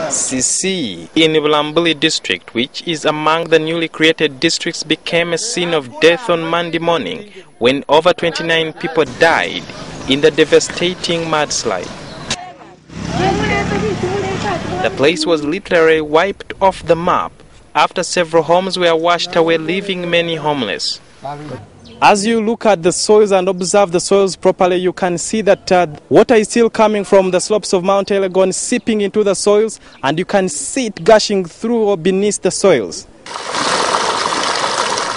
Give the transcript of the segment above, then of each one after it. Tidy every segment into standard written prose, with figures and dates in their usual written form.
Sisi in Bulambuli district, which is among the newly created districts, became a scene of death on Monday morning when over 29 people died in the devastating mudslide. The place was literally wiped off the map after several homes were washed away, leaving many homeless. As you look at the soils and observe the soils properly, you can see that water is still coming from the slopes of Mount Elgon, seeping into the soils, and you can see it gushing through or beneath the soils.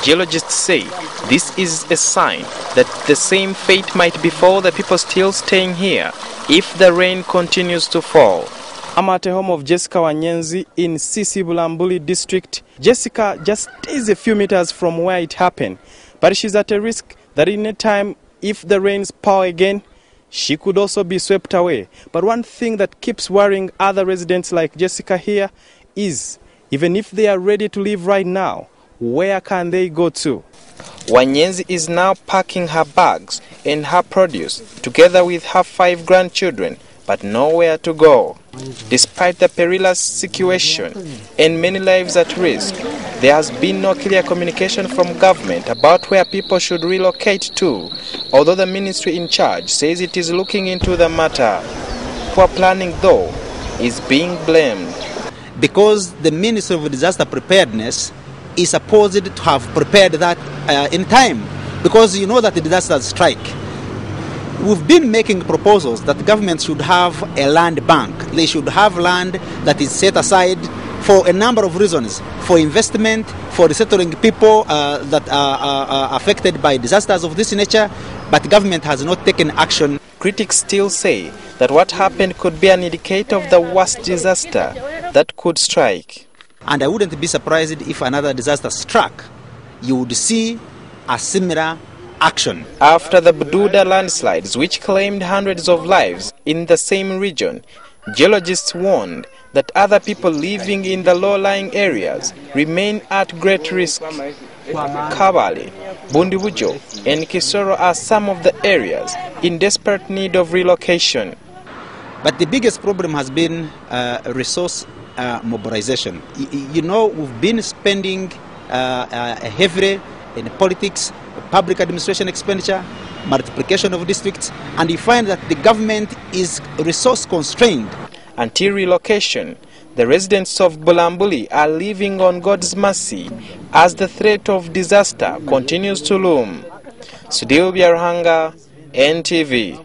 Geologists say this is a sign that the same fate might befall the people still staying here if the rain continues to fall. I'm at the home of Jessica Wanyenzi in Sisi Bulambuli district. Jessica just stays a few meters from where it happened, but she's at a risk that in a time, if the rains pour again, she could also be swept away. But one thing that keeps worrying other residents like Jessica here is, even if they are ready to leave right now, where can they go to? Wanyenzi is now packing her bags and her produce together with her 5 grandchildren, but nowhere to go. Despite the perilous situation and many lives at risk, there has been no clear communication from government about where people should relocate to, although the ministry in charge says it is looking into the matter. Poor planning, though, is being blamed. Because the Ministry of Disaster Preparedness is supposed to have prepared that in time, because you know that the disasters strike. We've been making proposals that government should have a land bank. They should have land that is set aside for a number of reasons, for investment, for resettling people that are affected by disasters of this nature, but government has not taken action. Critics still say that what happened could be an indicator of the worst disaster that could strike. And I wouldn't be surprised if another disaster struck. You would see a similar action. After the Bududa landslides, which claimed hundreds of lives in the same region, geologists warned that other people living in the low-lying areas remain at great risk. Kabale, Bundibujo, and Kisoro are some of the areas in desperate need of relocation. But the biggest problem has been resource mobilization. You know, we've been spending heavily in politics, public administration expenditure, multiplication of districts, and you find that the government is resource constrained. Until relocation, the residents of Bulambuli are living on God's mercy as the threat of disaster continues to loom. Sudil Biarhanga, NTV.